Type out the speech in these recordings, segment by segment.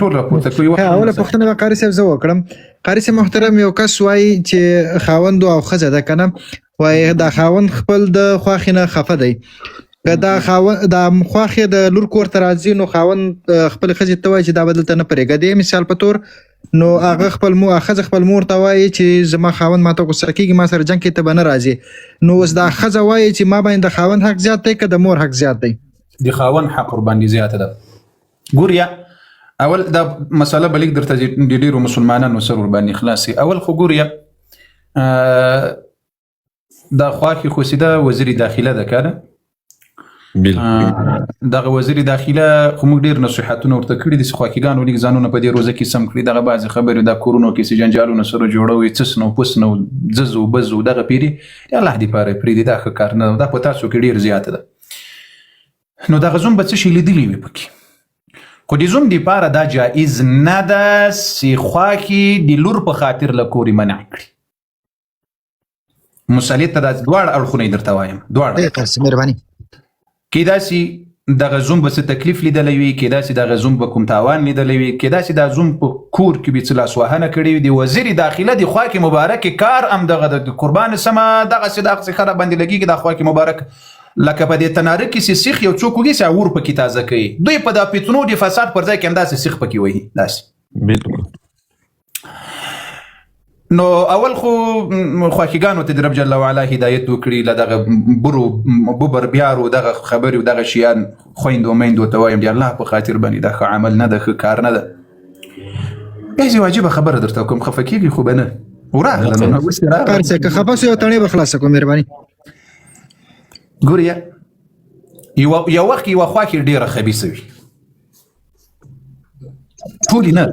ټول راپورته کوي. اوله پوښتنه به قاري صاحب زه وکړم. قاري صاحب محترم، یو کس وایي چې خاوند او ښځه ده که نه، وایي دا خاوند خپل د خوښې نه خفه دی، که دا خاوند دا خوښې د لور کور ته راځي نو خاوند خپلې ښځې ته وایي چې دا به دلته نه پرېږدي مثال په طور، نو هغه ښځه خپل مور ته وایي چې زما خاوند ماته غوسه کېږي، ما سره جنګ کې ته به نه راځي. نو اوس دا ښځه وایي چې ما باندې د خاوند حق زیات دی که د مور حق زیات دی؟ د خاوند حق ورباندې زیاته ده. ګوریا اول دا مسله به لیک درته د ډېرو مسلمانانو سر ورباندې خلاصي. اول خو ګوریا دا خواښې خو سیده وزیر داخله ده که نه، دغه وزیر داخله خو موږ ډېر نصیحتونه ورته کړي دي چې خواښېګانو لږ ځانونه په دې روزه کې سم کړي. دغه بعضې خبرې دا کورونو کې چې جنجالونه سره جوړوي، څس نه پس نه ځز و بز و دغه پیري د الله دپاره پرېږدي، دا ښه کار نه ده، دا په تاسو کې ډېر زیاته ده. نو دغه زوم به څه شي لیدلي وي پکې، خو د زوم دپاره دا جایز نه ده چې خواښې د لور په خاطر له کورې منع کړي. مسلې ته دا دواړه اړخونه یې درته وایم، دواړه مهرباني. کېدای شي دغه زوم به څه تکلیف لیدلی وي، کېدای شي دغه زوم به کوم تاوان لیدلی وي، کېدای شي دا زوم په کور کې به څه لاسوهنه کړې وي. د وزیر داخله د خواښې مبارکې کار هم دغه د قربان سمه دغسې دغسې ښه راباندې لګېږي دا خواښې مبارک. لکه په دې تناره کې چې سیخ یو څوک وږي چې اور پکې تازه کوي، دوی په دا فتنو د فساد پر ځای کې همداسې سیخ پکې وهي داسې. نو اول خو خواښېګانو ته د رب جل وعلا هدایت وکړي، له دغه ببر بیارو دغه خبرې و دغه شیان خویندو میندو ته وایم د الله په خاطر باندې دا ښه عمل نه ده، ښه کار نه ده. داسې واجبه خبره درته کوم، خفه کېږي خو به نه وراغله نو اوس یې راغله. قاري صاحب که خفه سو یو تڼۍ به خلاصه کړو مهرباني. ګوریا یو وخت یوه خواښې ډېره خبیثه وي، ټولې نه،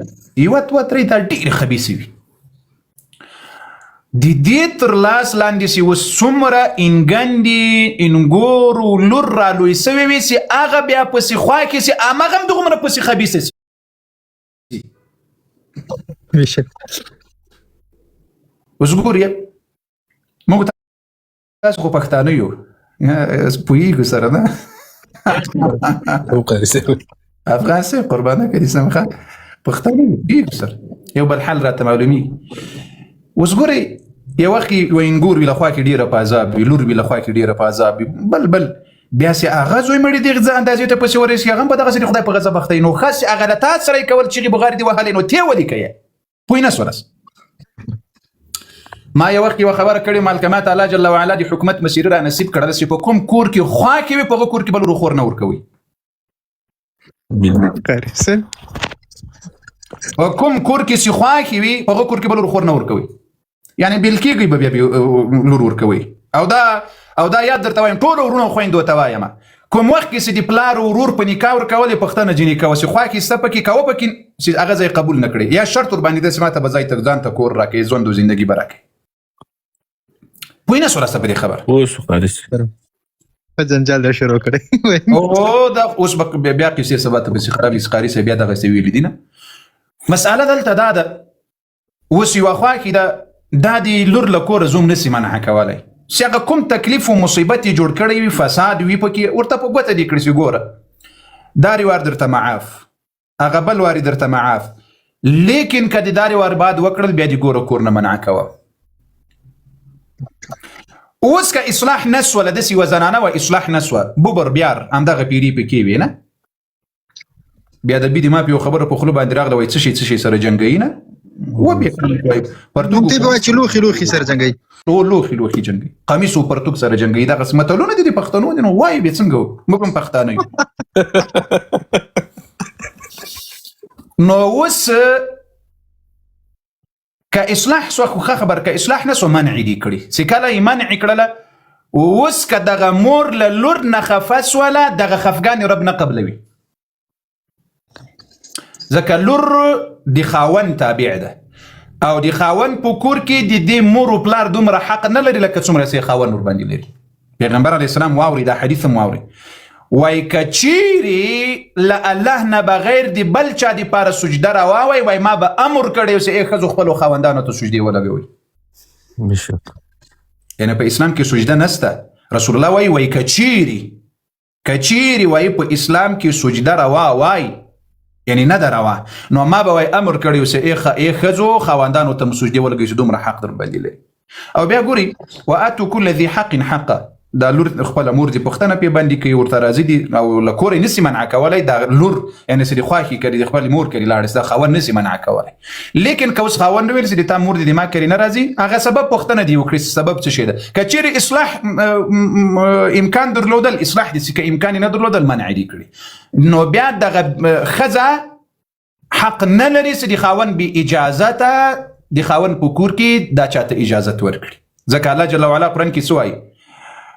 یوه دوه درې دا ډېرې خبیثې وي. د دې تر لاس لاندې چې اوس څومره انګندې انګورو لور رالوی سوې وي چې هغه بیا پسې خواښې چې همغه هم دغومره پسې خبیثه شي. اوس ګوریا موږ تاسو خو پښتانه یو پوهېږو سره نه افغان صاحب قربانه کړي سمخه پښتانه پوهېږو سره یو بل حل راته معلومېږي. اوس ګورئ یو وخت کې یو انګور وي له خوا کې ډېره په عذاب وي، لور وي له خوا کې ډېره په عذاب وي، بل بیا چې هغه زوی مړي دغه اندازې ته پسې ورسي هغه هم په دغسې د خدای په غضب اخته وي. نو خاص هغه له تا سره یې کول چغې بغارې دې وهلې نو تې ولې کوې پوه نه شولس. ما یو وخت یوه خبره کړې محکمه ته الله جل وعلا د حکومت مسیره را نصیب کړله چې په کوم کور کې خوا کې وي په هغه کور کې بل خور نه ورکوئ. په کوم کور کې چې خوا کې وي په هغه کور کې بل خور نه ورکوئ، یعنی بیل کېږئ به بیا لور ورکوئ. او دا یاد درته وایم ټولو ورونو خویندو ته وایم، کوم وخت کې چې د پلار او ورور په نکاح ورکول یې پښتنه جنې کوه چې خوا کې سته پکې کوه پکې چې هغه ځای قبول نه کړې، یا شرط ورباندې داسې ماته به ځای ته ځان ته کور راکړې ژوند و زندګي به راکړې. پوه نه شولاسته په دې خبر په جنجال دا شروع کړی او دا اوس به بیا قصې سبا ته پسې خرابې قاري صاحب بیا دغسې ویلي دي نه. مسأله دلته دا ده اوس یوه خوا کې دا د لور له کوره زوم نسي منع کولی چې هغه کوم تکلیف و مصیبت یې جوړ کړی وي فساد وي پکې ورته په ګوته دې کړي چې ګوره دا وار درته معاف هغه بل وارې درته معاف، لیکن که د دارې وار بعد وکړل بیا دې ګوره کور نه منع کوه. اوس که اصلاح نسوه له داسې یوه زنانه وه اصلاح نسوه ببر بیار همدغه پیري پکې وي نه، بیا د بي د ما په یو خبره په خوله باندې راغله وایي څه شي سره جنګوي نه وبیا پرتوګ ته به وایي چې لوښي سره جنګوي، لوښي جنګوي، قمیص او پرتوګ سره جنګوي. دغسې متلونه دي د پښتنو دي نو وایي بیا څنګه موږ هم پښتانه یو. نو اوس که اصلاح سوه خو ښه خبر، که اصلاح نه سوه منع دي کړي چې کله یې منع کړله اوس که دغه مور له لور نه خفه سوله دغه خفګان رب نه قبلوي، ځکه لور د خاوند تابع ده او د خاوند په کور کې د دې مور و پلار دومره حق نه لري لکه څومره چې خاوند ورباندې لري. پیغمبر علیه السلام واوري دا حدیث هم واوري وای که چیرې له الله نه بغیر د بل چا دپاره سجده راواوی وای ما به امر کړی چې ای ښځو خپلو خاوندانو ته سجدې ولګوئ. یعنی په اسلام کې سجده نسته. رسول الله وای که چیرې وای په اسلام کې سجده راواوی یعنی نه دروا نو ما به امر کړی اوسه ای خزو خواندانو ته مسجدي ولګي چې دومره حق در باندې لري او بیا ګوري واتو كل ذي حق حقه دا لور خپل امور دي پښتنه په باندې کوي ورته راځي دي او لکور نسی منع کولای دا لور یعنی سړي خواخي کوي خپل مور کوي لاړ دا خاون نسی منع کولای لیکن کوس خاون ویل سړي تا مور دي ما کوي نه راځي هغه سبب پښتنه دی وکړي سبب څه شي ده کچېر اصلاح امکان درلودل اصلاح دي چې امکان نه درلودل منع دي کړي نو بیا دغه خزه حق نه لري چې خاون به اجازه د خاون په کور کې دا چاته اجازه ورکړي ځکه الله جل وعلا قرآن کې سوای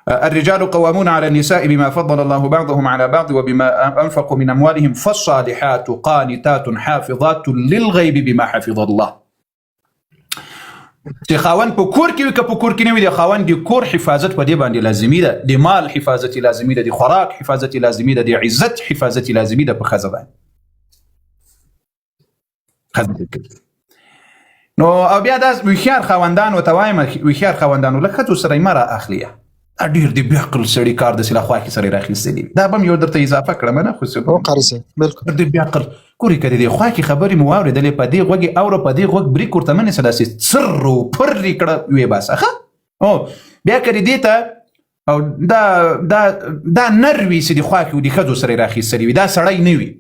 الرجال قوامون على النساء بما فضل الله بعضهم على بعض وبما أنفقوا من أموالهم فالصالحات قانتات حافظات للغيب بما حفظ الله چې خاون په کور کې وي که په کور کې نه وي د خاون د کور حفاظت په دې باندې لازمي ده د مال حفاظت لازمي ده د خوراک حفاظت لازمي ده د عزت حفاظت لازمي ده په ښځه باندې نو او بیا دا ویخیار خواندان او توایم ویخیار خواندان لکه ښځو سره یې مه را اخلي ډېر د بیا عقل سړي کار داسې له خواکې سره یې راخیستلی دا به م یو درته اضافه کړم نه خو قاري صاحب بالکل د بیا عقل ګورې که د دې خواکې خبرې مو واورېدلې په دې غوږ یې اوره په دې غوږ بریک ورته مه نیسه داسې څر و پر یې کړه ویې باسه ښه او بیا که دې ته او دا نر وي چې د خواکې و د ښځو سره یې راخیستلی وي دا سړی نه وي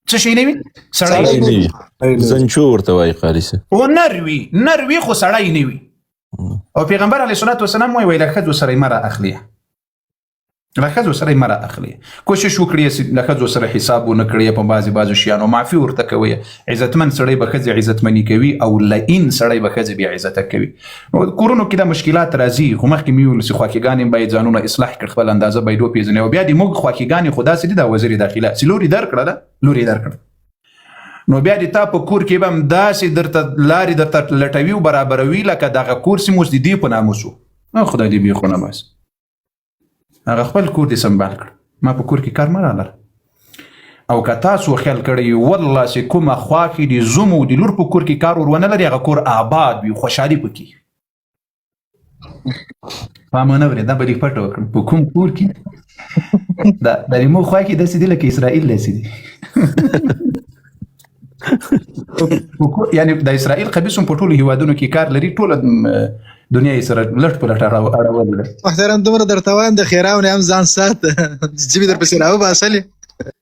څه شی نه وي سړی نه وي زنچو ورته وایي قاري صاحب و نر وي خو سړی نه وي او پیغمبر علیه الصلاة والسلام وایي له ښځو سره یې مه را اخلي له ښځو سره یې مه را اخلي کوشش وکړي له ښځو سره حساب ونه کړي په بعضې شیانو معافي ورته کوي عزتمن سړی به ښځې عزتمني کوي او لئین سړی به ښځې بې عزته کوي کورونو کې دا مشکلات راځي خو مخکې مې وویل چې خواکېګانې باید ځانونه اصلاح کړي خپل اندازه باید وپېژني او بیا د موږ خواکېګانې خو داسې دي دا وزیر داخله چې لور یې درکړه ده لور یې درکړه نو بیا د تا په کور کې به هم داسې درته لارې درته لټوي او برابروي لکه دغه کور سیم اوس د دې په ناموس و خدای دې بېخونه بس هغه خپل کور دې سمبال کړه ما په کور کې کار مه رالره او که تاسو خیال کړی والله چې کومه خوا کې د زوم او د لور په کور کې کار ور ونه لري هغه کور آباد وي خوشحالي پکې پام ونه ورې دا به دې پټ وکړم په کوم کور کې د زموږ خوا کې داسې دي لکه اسرائیل داسې دي یعنی د اسرائیل خبیث په ټولو هیوادونو کې کار لري ټوله دنیا یې سره لټ په لټ اړولې محترم دومره درته وایم د خیراونه هم ځان سات جیبې در پسې راوباسلې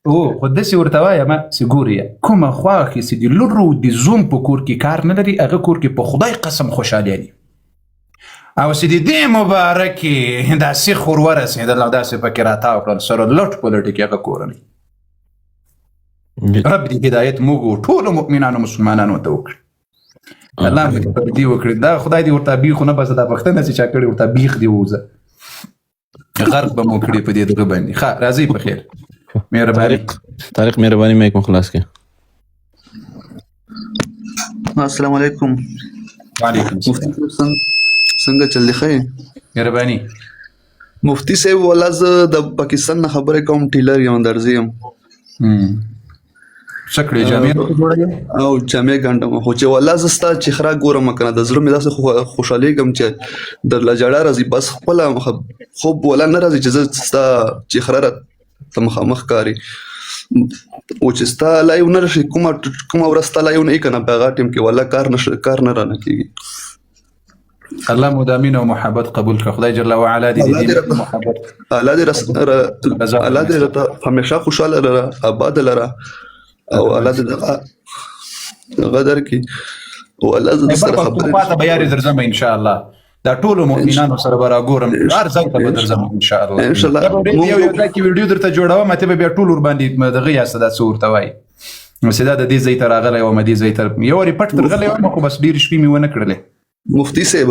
او خو داسې ورته وایم چې ګورې کومه خوا کې چې د لور او د زوم په کور کې کار نه لري هغه کور کې په خدای قسم خوشحالي دي او چې د دې مبارکې داسې خور ورسېدل او داسې پکې راتاو کړل سره لټ په لټ کې هغه کورنۍ رب دې هدایت موږ ټولو مؤمنانو مسلمانانو ته وکړي الله مې دې وکړي دا خدای دې ورته بیخو نه بس دا پښتنه چې چا کړي ورته بیخ دې ووځه غرق به مو کړي په دې دغه باندې ښه راځئ په خیر مهرباني طارق مهرباني مایک مو خلاص کړه السلام علیکم وعلیکم السلام څنګه چل دی ښه مهرباني مفتی صاحب والله زه د پاکستان نه خبرې کوم ټیلر یم درځي یم شکړې جامې جوړوي او جامې ګنډم خو چې والله زه ستا چهره ګورم کنه د زړه مې داسې خوشحالېږم چې درله ژړا راځي بس خپله خوب ولا نه راځي چې زه ستا چهره راته مخامخ ښکاري او چې ستا لایو نه راشي کومه ورځ ستا لایو نه وي که نه په هغه ټیم کې والله کار نه رانه کېږي الله مدامین او محبت قبول کړه خدای جل وعلا دې محبت الله دې راته همیشه خوشحاله لره آباد لره او الله دې غدر کی او الله دې سره خبرې پاته به یاري درځم ان شاء الله دا ټول مؤمنانو سره به راګورم هر ځای ته به درځم ان شاء الله یو ځای کې ویډیو درته جوړوم ته به بیا ټول ور باندې دغه یاسته دا څه ورته وایي نو سیدا د دې ځای ته راغلی وم دې ځای ته یو رپټ درغلی وم خو بس ډېرې شپې مې ونه کړلې مفتی صاحب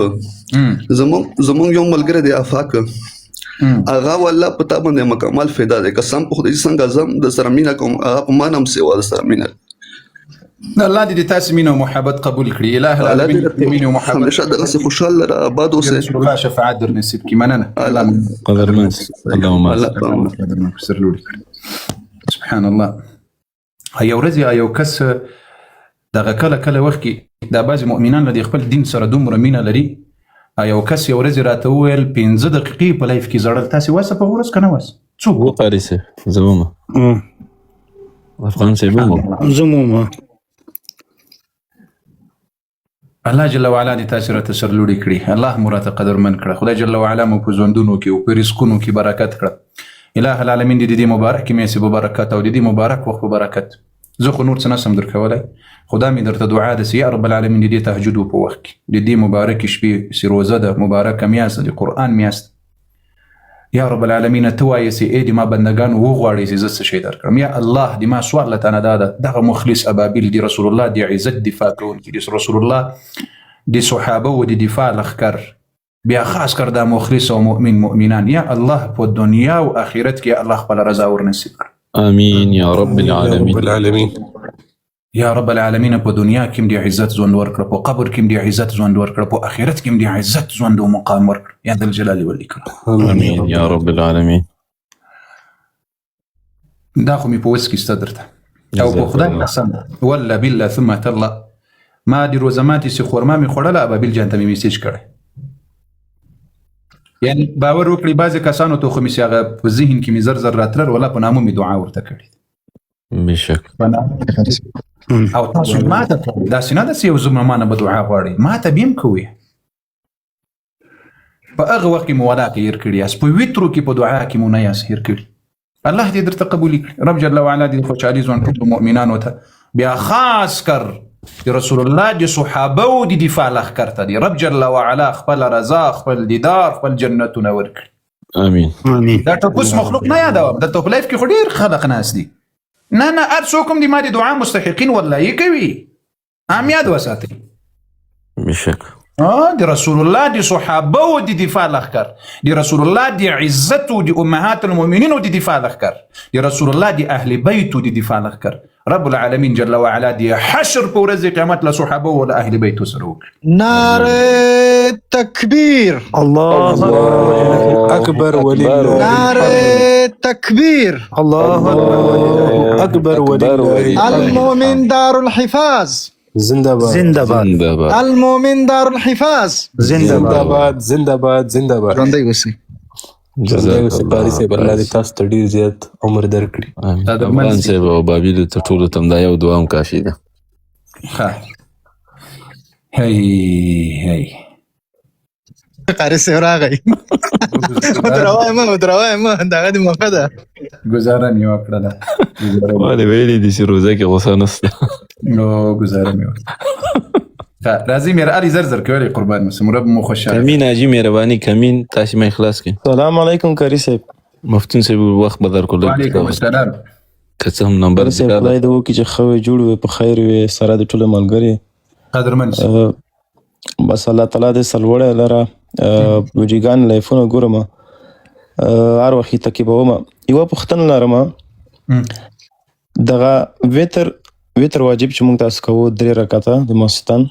زمونږ یو ملګری دی آفاق هغه والله په تا باندې مکمل فدا دی قسم په خدای څنګه زم د سره مینه کوم هغه په ما نه هم سیوا د سره مینه الله دې تاسو مینه او محبت قبول کړي اله العالمین مینه او محبت همیشه دغسې خوشحاله لره آباد اوسئ الله شفاعت در نصیب کړي مننه الله قدرمن اللهم قدرمن سر لوري کړي سبحان الله یو ورځ یو کس دغه کله وخت کې دا بعضې مؤمنان له خپل دین سره دومره مینه لري یو کس یو ورځ راته وویل 15 دقیقې په لایف کې زړل تاسې واسه په ورځ که نه واسه څوک وقاري صاحب زه ومه افغان صاحب هم زموما الله جل وعلا دې تاسو راته سرلوړي کړي، الله مو راته قدرمن کړه، خدای جل وعلا مو په ژوندونو کې او په رزقونو کې برکت کړه. اله العالمین دې دې مبارک میسي په برکت او دې مبارک وخت په برکت. زه خو نور څه نسم درکولای، خدا مې درته دعا ده یا رب العالمین دې تهجد په وخت کې دې مبارک شپې سی روزه ده مبارکه میاست د قرآن میاست. یا رب العالمین ته وایې سي ای دې ما بندگان وغواړي چې زه څه شی درکړم. یا الله دې ما سوال له تانه دا ده دغه مخلص ابابیل دې رسول الله دې عزت دفاع کوونکي دې رسول الله دې صحابه و دې دفاع لښکر بیا خاص کر دا مخلص او مؤمن مؤمنان یا الله په دنیا او آخرت کې الله خپل رضا ورنصیب کړ. امين يا رب العالمين. یا رب العالمین په دنیا کې دې عزت ژوند ورکړه، په قبر کې دې عزت ژوند ورکړه، په آخرت کې دې عزت ژوند او مقام ورکړه یا ذل الجلال والاکرام. امين يا رب العالمين. دا خو مې په وس کې ستدرته او په خدای قسم ولا بالله ثم تالله ما دې روزه ماتې سي خورما مې خوړله ابابیل جان ته مې میسیج کړی. یعنی باور وکړي بعضې کسانو ته خو مې چې هغه په ذهن کې مې زر زر راتلل ولا په نامه مې دعا ورته کړې بشک او تاسو ماته داسې نه ده چې یو زما مانه به دعا غواړي، ماته به هم کوئ. په هغه وخت کې مو ولا کې هېر کړي یاست، په ویترو کې په دعا کې مو نه یاست هېر کړي. الله دې درته قبولي کړي. رب جل وعلا دې خوشحالي ژوند ټولو مؤمنانو ته بیا خاص کر رسول الله دې صحابه او دې دفاع لښکر ته دې رب جل وعلا خپل رضا خپل دیدار خپل جنتونه ورکړي. امين. دا ټپوس مخلوق نه یادوم، دلته په لایف کې خو ډېر خلق ناست دي. نه هر څوک هم دې ما د دعا مستحقین والله کوي، هم یاد وساتئ. بشک د رسول الله د صحابه او د دفاع لښکر، د رسول الله د عزت او د امهات المؤمنین او د دفاع لښکر، د رسول الله د اهل بیت او د دفاع لښکر. رب العالمین جل وعلا د حشر په ورځ قیامت له صحابه او له اهل بیت سره وکړي. نعره تکبیر، الله اکبر ولله، نعره تکبیر، الله اکبر ولله. المؤمن دار الحفاظ، زنده باد زنده باد، المؤمن دار الحفاظ، زنده باد زنده باد زنده باد. ژوندی اوسئ. جزاک الله خیر. الله دې تاسو ته ډیر زیات عمر درکړي. افغان صاحب او بابیل ته ټولو ته دا یو دعا هم کافي ده. هی قاری صاحب راغی. دروای ما دغه دې موقع ده. گزاره مې وکړله ولې ویلي دي چې روزه کې غوسه نشته. نو گزاره مې وکړه. راځي مېر علي زر زر کوي قربان مسلم رب مو خوشاله. کمین حاجی مهرباني کمین تاسو مې اخلاص کړئ. سلام علیکم کاری صاحب. مفتون صاحب وخت بدر کول. وعلیکم السلام. که څه هم نمبر صاحب خدای دې وکړي چې ښه جوړ وي، په خیر وي، سره د ټولو ملګري قدرمن. بس الله تعالی دې سلوړی لره ویډیوګان لایفونه ګورم هر وخت یې تعقیبوم. یوه پوښتنه لرم، دغه ویتر واجب چې موږ تاسو کوو 3 رکعته د ماخوستن،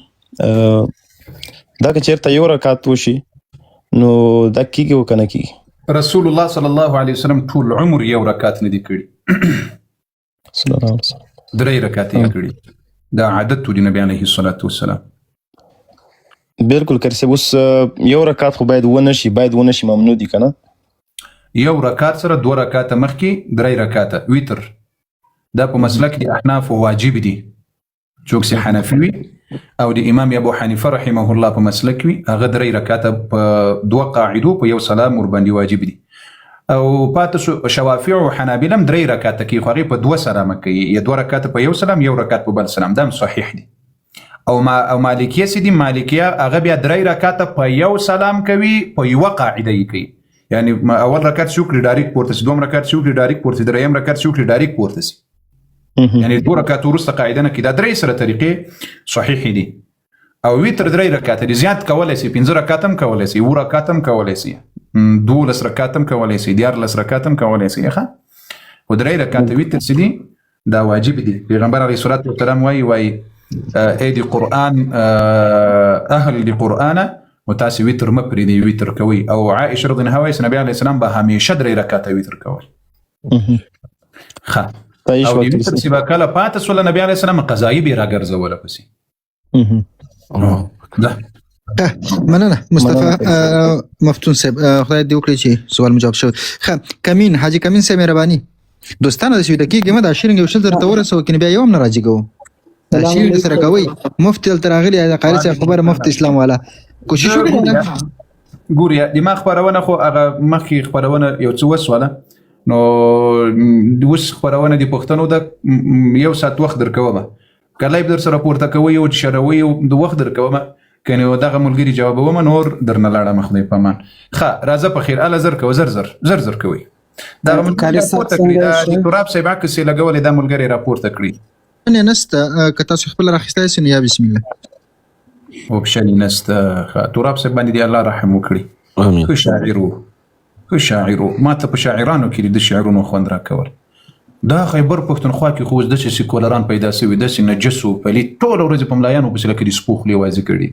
دا که چېرته یو رکعت وشي نو دا کېږي او که نه کېږي؟ رسول الله صلی الله علیه وسلم ټول عمر یو رکعت نه دی کړي، صلی الله علیه وسلم 3 رکعت یې کړي. دا عادت و د نبی علیه الصلاة والسلام. بالکل کرسی. اوس یو رکعت خو باید ونه شي ممنوع دي که نه؟ یو رکعت سره 2 رکعته مخکې 3 رکعته ویتر. دا په مسلک د احناف واجب دي، څوک چې حنفي وي او د امام ابو حنیفه رحمه الله په مسلک وي هغه 3 رکعته په 2 قاعدو په یو سلام ور باندې واجب دي. او پاتې شوافع او حنابلة 3 رکعته کوي، خو هغې په 2 سلامه کوي، یا 2 رکعته په یو سلام، یو رکعت په بل سلام. دا هم صحیح دي. او مالکیه سي دي، مالکیه هغه بیا 3 رکعته په یو سلام کوي، په یوه قاعده یې کوي. یعنی اول رکعت شي وکړي ډایرکټ پورته سي، 2 رکعت شي وکړي ډایرکټ پورته سي، 3 رکعت شي وکړي ډایرکټ پورته سي. یعنی 2 رکعت وروسته قاعده نه کوي. دا 3 سره طریقې صحیح دي. او ویتر 3 رکعت دي، زیات کولی سي، 15 رکعت هم کولی سي، 7 رکعت هم کولی سي، 12 رکعت هم کولی سي، 14 رکعت هم کولی سي. خو 3 رکعت ویتر سي دي، دا واجب دي. پیغمبر علیه الصلاة والسلام وایي ای د قرآن اهل د قرآن متاسي ویتر مه پرېږدئ، ویتر کوي. او عائشه رضی الله عنها نبی علیه السلام به همیشه 3 رکعته ویتر کول. او د ویتر چې به کله پاته سوله نبی علیه السلام قضایي به یې راګرځوله پسې. مننه مصطفی مفتون صاحب، خدای دې وکړي چې سوال مو جواب شوی. ښه کمین، حاجي کمین صاحب مهرباني. دوستانه د شوی دقیقې ما د شیرنګ یو شل درته ورسو کنه بیا یو هم نه راځي کو دا شیرنګ سره کوي مفتی تل راغلی قاری صاحب خبره مفتی اسلام والا کوشش وکړه ګوریا د ما خبرونه خو هغه مخکې خبرونه یو څه وسوله نو د اوس خبرونه د پښتنو د یو ساعت وخت درکوم کله به در سره پورته کوي او شروي او د وخت درکوم کنه دغه ملګری جوابوم نور درنه لاړه مخدي پمان ښه راځه په خیر ال زر کو زر کوي دا ملګری راپورته کړی دا د تراب صاحب عکس لګولې دا ملګری راپورته کړی نه نسته که تاسو خپل راخستای سن یا بسم الله اوبشن نسته تراب صاحب باندې دی الله رحم وکړي امين خو شاعرو ما ته په شاعرانو کې د شعرونو خوند راکول دا خیبر پښتونخوا کې خو د سیکولران پیدا شوی د نجسو پلي ټول ورځ په ملایانو په سلکه دي سپوخ لیوازي کړي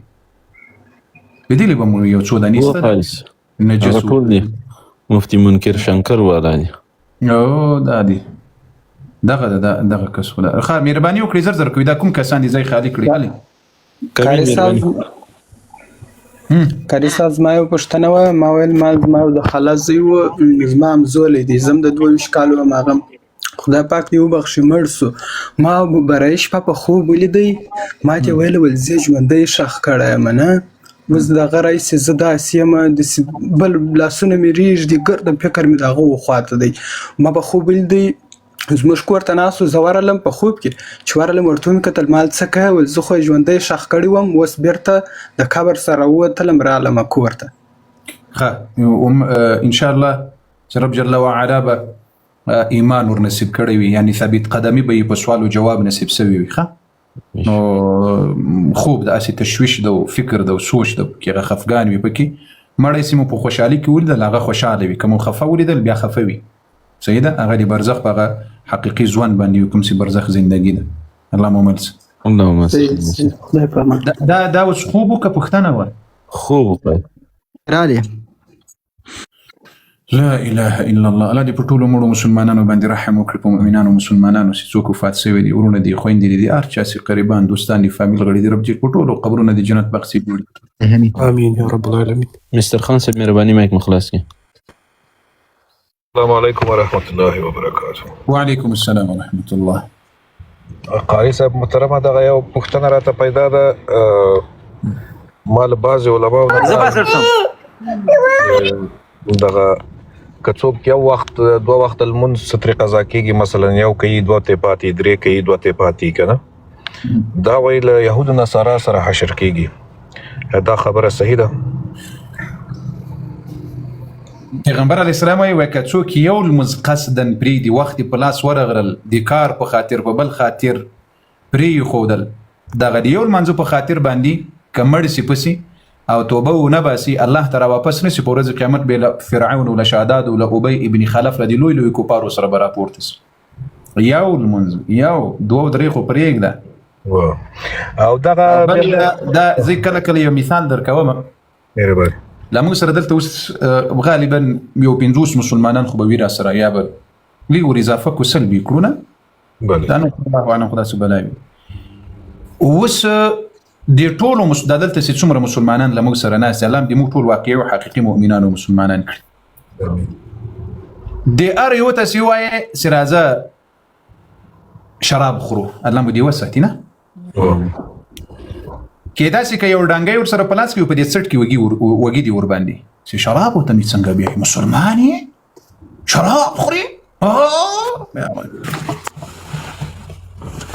بدې له بمو یو څو دانیسته نجسو ټول دي مفتی منکر شنکر والا دي او دا دي دغه کس خدا خا مهرباني وکړئ زر کوي دا کوم کسان دي ځای خالي کړی کاری صاحب ما یو پښتنه و ما ویل ما د خلاص زی و زمام زولې دي زم د 22 کالو ماغم خدای پاک دی وبخښي مړ سو ما برایش په خوب ولیدي ما ته ویل زی ژوندې شخ کړه منه وز دغه رئیس زدا سیمه د بل لاسونه مې ریږ دي ګرد فکر مې دغه وخواته دی ما په خوب ولیدي زموږ کور ته ناسو زوارلم په خوب کې چوارلم ورته کتل مال څه کوي زه خو ژوندې شخ کړی وم وس بیرته د قبر سره وتلم رالم کور ته ها ان شاء الله رب جل وعلا به ایمان ور نصیب کړی وي یعنی ثابت قدمی به په سوال او جواب نصیب سوي وي ښه نو خوب د اسی تشویش د فکر د سوچ د کې خفګان وي پکې مړی سیمو په خوشحالي کې ولید هغه خوشاله وي کوم خفه ولید بیا خفه وي سیده هغه د برزخ په حقيقي ځوان باندې کوم سي برزخ زندگی ده اللهم ملس اللهم دا اوس خوبو که پښتنه و خوب رالی لا اله الا الله الله دې په ټولو مړو مسلمانانو باندې رحم وکړي په مؤمنانو مسلمانانو چې څوک وفات شوي دي ورونه دي خويندې دي هر چا چې قریبان دوستان دي فامیل غړي دي رب دې په ټولو قبرونه دي جنت بخشي جوړي امين يا رب العالمين. مستر خان صاحب مهرباني مایک مخلص کی السلام عليكم ورحمة الله وبركاته. وعليكم السلام ورحمة الله. قاری صاحب محترمه دغه یو پوښتنه راته پیدا ده مال بعض علماء دغه کڅوب کې وخت دوه وخت المنځ ستر قضا کېږي مثلا یو کوي دوه ته پاتې درې کوي دوه ته پاتې کنه دا ویل يهود نصارا سره حشر کېږي دا خبره صحیح ده پیغمبر علیه السلام وایي که څوک یو لمونځ قصدا پرېږدي وخت یې په لاس ورغلل د کار په خاطر په بل خاطر پرېښودل دغه د یو لمانځه په خاطر باندې که مړ سي پسې او توبه ونه باسي الله ته راواپس نه سي په ورځ قیامت به له فرعون او له شاداد او له ابي ابن خلف له دې لوی کفارو سره به راپورته سي یو لمونځ یو دوه درې خو پرېږده او دغه دا زه کله یو مثال درکوم مهرباني لمون سره دلته اوس غالبا یو 50 مسلمانان خو به ویرا سره یا به لي ور اضافه کو سلبي کړونه بله دا نه خدا سبحانه اوس د ټولو دلته چې څومره مسلمانان لمون سره ناس الله دې موږ ټول واقعي او حقيقي مؤمنان او مسلمانان کړي د ار یو تاسو وایي سرازه شراب خورو الله مو دی وساتینه کېدا چې یو ډنګي ور سره پلاس کې په دې سټ کې وګي دی ور باندې چې شراب او تم څنګه بیا مسلمانې شراب خوري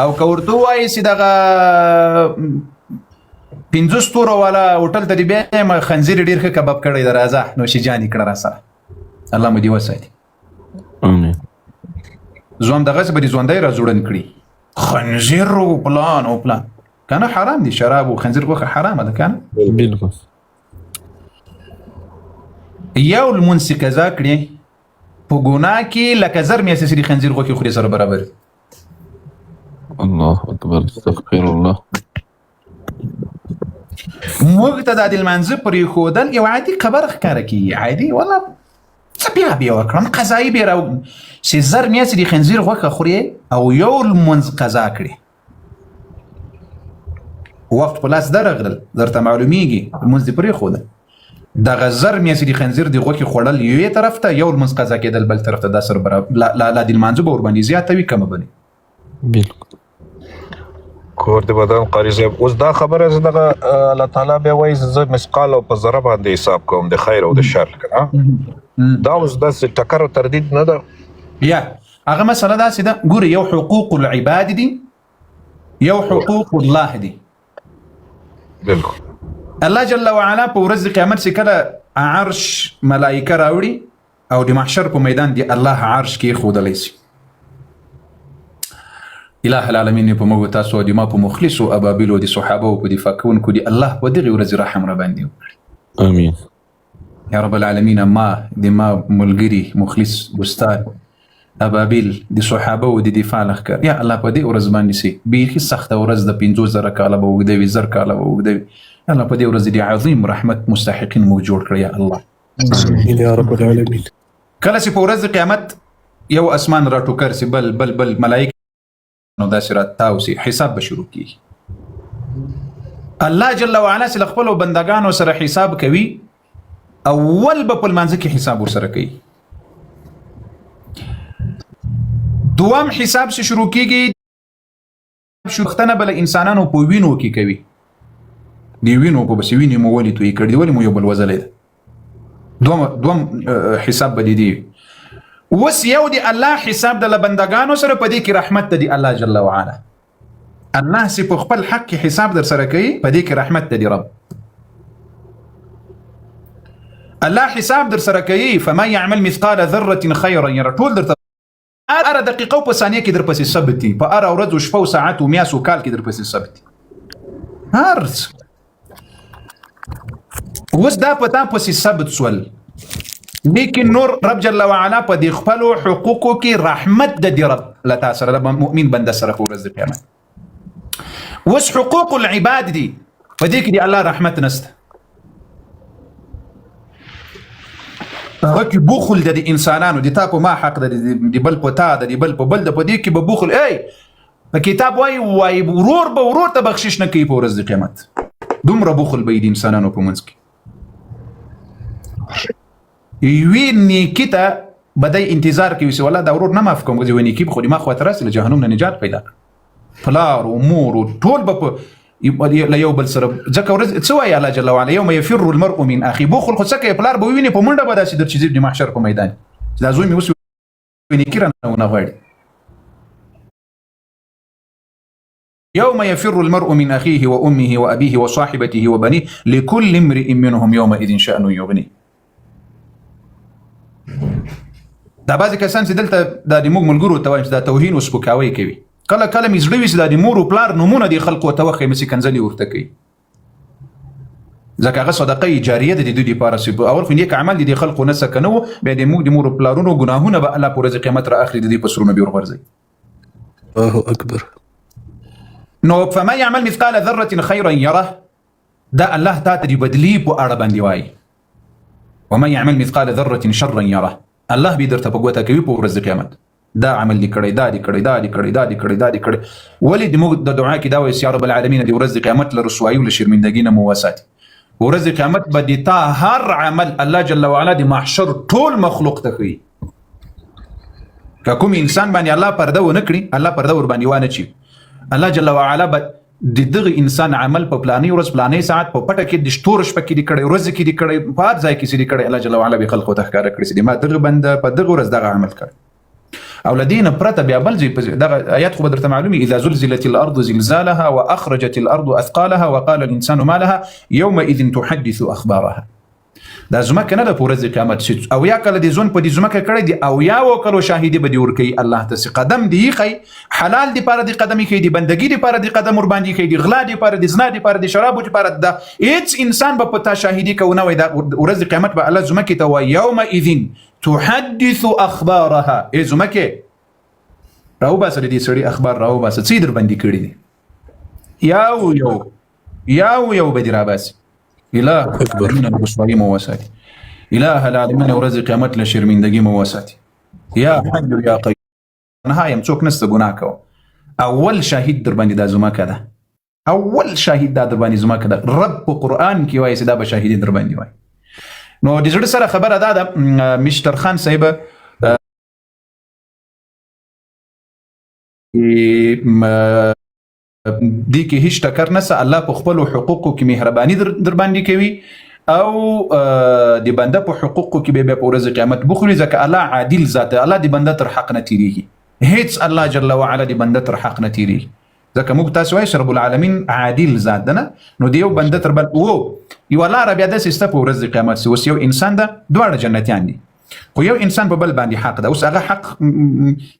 او کورته وایي چې دغه 50 ستورو والا هوټل ته دی بیا خنزیر ډیر ښه کباب کړی درازه نو شي جاني کړه را سره الله مو دی وساتي امين زوم دغه څه به ژوندۍ را جوړن کړی خنزیر او پلان کنه حرام دي شراب او خنزیر غوخه حرامه ده کنه بالکل یو المنسک ذکرې په ګناه کې لکه زر مې سړي خنزیر غوخه خوري سره برابر الله اکبر استغفر الله مقتدا د المنځ پرې خودل یو عادي خبر ښکاره کی عادي والله څه بیا وکړم قضایي بیا راو چې زر مې سړي خنزیر غوخه خوري او یو المنځ قضا کړي وقت په لاس درغل درته معلومیږي مونږ دې پرې خوده دغه زر میاسي د خنزیر د غوښې خوړل یوې طرف ته، یو لمونځ قضا کېدل بل طرف ته، دا سره برابر لا د لمانځه به ورباندې زیاته وي کمه به نه وي. بالکل. کور د بدن قاری صاحب اوس دا خبره زه دغه الله تعالی بیا وایي زه مثقال او په ذره باندې حساب کوم د خیر او د شر کنه. دا اوس داسې ټکر او تردید نه ده. یا هغه مسله داسې ده، ګوري یو حقوق العباد دي یو حقوق الله دي. بالکل. الله جل وعلا په ورځ د قیامت چې کله عرش ملائکه راوړي او د محشر په میدان دی الله عرش کې ښودلی سي. اله العالمین په موږ تاسو د ما په مخلصو ابابیلو د صحابه او په دفاع کوونکو دی الله په دغه ورځ رحم را باندې وکړي. امين یا رب العالمین. ما د ما ملګری مخلص استاد ابابیل د صحابه او د دفاع لخر یا الله په دې ورځ باندې سي بیخي سخته ورځ د 50,000 کاله به وګدوي، 1000 کاله به وګدوي. الله په دې ورځ د عظیم رحمت مستحقین مو جوړ کړی یا الله یا رب العالمین. کله چې په ورځ د قیامت یو اسمان را ټوکر سي بل ملائکه نو دا سره تاوسي حساب به شروع کیږي. الله جل وعلا چې خپل بندگانو سره حساب کوي اول به په منځ کې حساب ورسره کوي. دوام حساب سے شروع کیږي شوختنه بل انسانانو په وینو کې کوي. دی وینو په بس ویني مو ولې توي کړی ولې مو یو بل وزلې دوم حساب بدی دی. وس یو دی الله حساب د بندگانو سره په دې کې رحمت دی الله جل وعلا. الله سي په خپل حق حساب در سره کوي په دې کې رحمت دی رب. الله حساب در سره کوي فما يعمل مثقال ذره خيرا يرى. ټول درته اره دقیقه په ثانیه کې در پسې ثبتي، په اره ورځ او شپه او ساعت او میاس او کال کې در پسې ثبتي هرڅ. وس دا پتا پسې ثبت سول لیکن نور رب جل وعلا په دې خپل حقوقو کې رحمت د رب لتا سره د مؤمن بنده سره په ورځ د قیامت. وس حقوق العباد دي په دې کې دی الله رحمت نسته. هغه کې بخل د انسانانو دي تا په ما حق د بل په تا د بل په بل د په دې کې به بخل په کتاب وای ورور به ورور ته بخشش نه کوي په ورځ د قیامت. دومره بخل به د انسانانو په منځ کې وی نیکی ته بدای انتظار کوي چې ولا دا ورور نه معاف کوم غوږی نیکی خو ما خو ترسل جهنم نه نجات پیدا فلار امور ټول به لا یو بل سره ځکه ورځ څه وای الله جل وعلا یوم يفر المرء من اخي بخل خو څه کوي پلار به ویني په منډه به داسې در چې د محشر په میدان دا زوی مې وس نیکی رانه نه غواړي. يوم يفر المرء من اخيه وامه وابيه وصاحبته وبنيه لكل امرئ منهم يومئذ شأن يغنيه. دا بعضی کسان چې دلته د موږ ملګرو ته وایم چې دا توهین او سپکاوی کوي. کله کله مې زړه وي چې د مور او پلار نومونه د خلکو ته وخی مې کنځلې ورته کوي ځکه هغه صدقه جاریه ده د دوی لپاره چې اول خو نیک عمل دي د خلکو نه سکنو بیا د موږ د مور او پلارونو ګناهونه به الله په ورځ قیامت را اخلي د دې په سرونه به ورغورځي. الله اکبر. نو فما يعمل مثقال ذره خيرا يره دا الله تعالی د بدلی په اړه باندې وایي وما يعمل مثقال ذره شرا يره. الله به درته په ګوته کوي په ورځ د قیامت دا عمل دي کړی دا دي کړی دا دي کړی دا دي کړی دا دي کړی ولې د موږ د دعا کې دا وایي یا رب العالمین د ورځ د قیامت له رسوایي او له شرمندګۍ نه مو وساتي. ورځ د قیامت به د تا هر عمل الله جل وعلا د محشر ټول مخلوق ته کوي. که کوم انسان باندې الله پرده ونه کړي الله پرده ور باندې وانه چی الله جل وعلا به د دغه انسان عمل په پلاني ورځ پلاني ساعت په پټه کې د شتور شپه کې د کړي ورځ کې د کړي په هر ځای کې سړي کړي الله جل وعلا به خلقو ته ښکارا کړي چې ما دغه بنده په دغه ورځ دغه عمل کړ او لدينا پرته بیا بل ځای دغه آیات خو درته معلومي اذا زلزلت الارض زلزالها واخرجت الارض اثقالها وقال الانسان ما لها يومئذ تحدث اخبارها. دا زمکه نه د پورز قیامت او یا کله د زون په د زمکه کړي دی او یا وکړو شاهدی به دی ور کوي الله ته قدم دی خي حلال دی پر دی قدم کوي دی بندگی دی پر دی قدم ور باندې کوي دی غلا دی پر دی زنا دی پر دی شراب دی پر د هیڅ انسان به پتا شاهدی کوونه وای دا ورځ قیامت به الله زمکه ته وای يومئذ تحدث اخبارها ای زمکه راو باسه دي سړي اخبار راو باسه څه در باندې کړی دی یو بدی را باسه اله العالمین الرسوایی مو وساتي اله العالمین ورځ قیامت له شرمندګي مو وساتي یا حي یا قیوم نهایم څوک نسته ګناه کو اول شاهد در باندې د زمکه ده اول شاهد د باندې زمکه ده رب قرآن کې وایي چې دا به شاهد در باندې وایي نو د زړه سره خبره ده مستر خان صاحب دی کې هیڅ ټکر نسه. الله په خپل حقوقو کې مهرباني در باندې کوي او د بنده په حقوقو کې به په ورځ قیامت بخوري، ځکه الله عادل ذات، الله د بنده تر حق نه تیریږي، هیڅ الله جل وعلا د بنده تر حق نه تیریږي، ځکه موږ تاسو وایو رب العالمین عادل ذات ده نه. نو دیو بنده تر بل یو لاره بیا داسې سته په ورځ قیامت اوس یو انسان ده، دواړه جنتیان دي، خو یو انسان په بل باندې حق ده. اوس هغه حق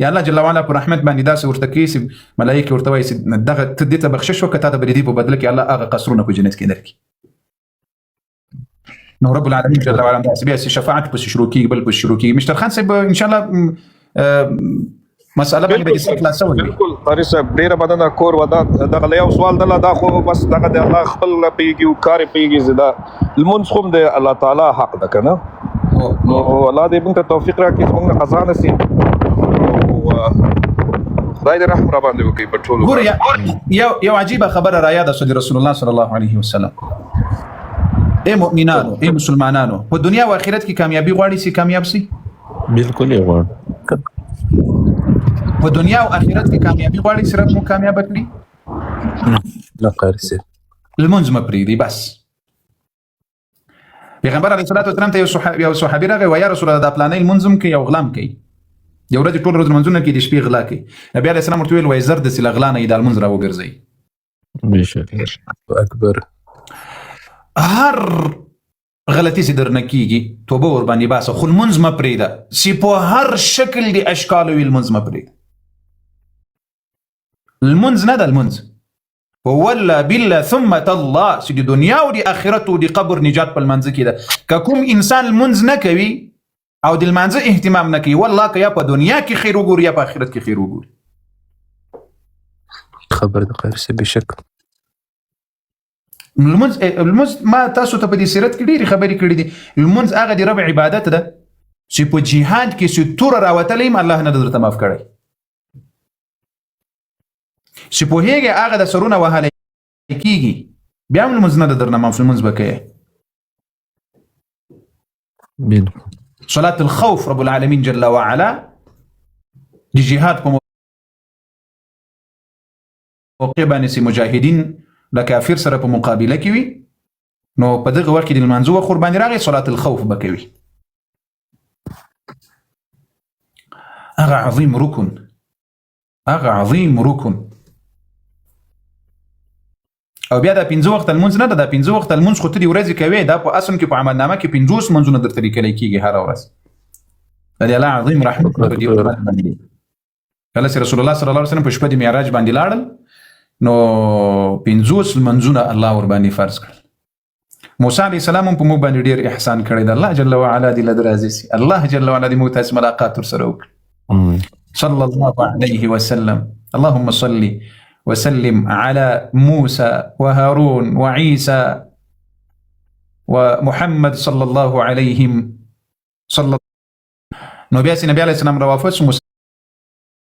یا الله جل وعلا په رحمت باندې داسې ورته کوي چې ملایکې ورته وایي چې دغه ته دې ته بخشش وکړه، تا ته به د دې په بدله کې الله هغه قصرونه په جنت کې درکړي. نو رب العالمین جل وعلا داسې بیا شفاعت پسې شروع کېږي، بل پسې شروع کېږي. مشتر خان صاحب ان شاء الله مسأله باندې به خلاصول. بالکل قاری صاحب ډیره بدنه کور ودا دغه یو سوال دله دا خو بس دغه د الله خپل پیږي او کار پیږي زدا المنص خو د الله تعالی حق ده کنه. نو الله دې موږ ته توفیق راکړي چې موږ قضا نصیب او خدای دې رحم را باندې وکړي په ټولو. ګور یو عجیبه خبره را یاده شو د رسول الله صلی الله علیه وسلم. اے مؤمنانو، اے مسلمانانو، په دنیا او آخرت کې کامیابی غواړئ سي کامیاب سي؟ بالکل یې غواړم. په دنیا او آخرت کې کامیابی غواړئ سي رب مو کامیاب کړي؟ لا قاری صاحب المنځ مه پرېږدئ بس. پیغمبر علیه الصلاة والسلام ته یو صحابي راغی ویا رسول الله دا پلانې المنځ هم کوي او غلا هم کوي، یو ورځ ټول ورځ لمونځونه کوي د شپې غلا کوي. نبي علیه السلام ورته ویل وایي زر داسې له غلا نه یې دا لمونځ راوګرځئ. بېشکه اکبر. هر غلطي چې درنه کېږي توبه ورباندې باسه، خو لمونځ مه پرېږده چې په هر شکل د اشکالو وي لمونځ مه پرېږده. لمونځ نه ده لمونځ والله بالله ثم الله چې د دنیا او د آخرت او د قبر نجات په لمانځه کې ده. که کوم انسان لمونځ نه کوي او د لمانځه اهتمام نه کوي، والله که یا په دنیا کې خیر وګوري یا په آخرت کې خیر وګوري. خبر د قاری صاحب بشک. لمونځ ما تاسو ته په دې سیرت کې ډېرې خبرې کړې دي. لمونځ هغه د رب عبادت ده چې په جهاد کې چې توره راوتلی یم الله نه درته معاف کړی، چې پوهېږې هغه د سرونه وهلی کېږي بیا هم لمونځ نه ده درنه معاف، لمونځ به کوې. بالکل صلاة الخوف رب العالمین جل وعلا د جهاد په موقع باندې چې مجاهدین د کافر سره په مقابله کې وي، نو په دغه وخت کې د لمانځه وخت ورباندې راغی صلاة الخوف به کوي. هغه عظیم رکن، هغه عظیم رکن. او بیا دا 5 وخت المنځ نه ده، دا 5 وخت المنځ خو ته د ورځې کوې، دا په اصل کې په عملنامه کې 50 منځونه درته لیکلی کېږي هره ورځ. د الله عظیم رحمت په دې باندې. کله چې رسول الله صلی الله علیه وسلم په شپه د معراج باندې لاړل، نو 50 منځونه الله ور باندې فرض کړل. موسی علیه السلام هم په موږ باندې ډېر احسان کړی دی. الله جل وعلا دې له ده راضي سي. الله جل وعلا دې موږ تاسې ملاقات ورسره وکړي. صلى الله عليه وسلم. اللهم صل وسلم على موسى وهارون وعيسى ومحمد صلى الله عليهم. نو بیا چې نبی علیه السلام راوافت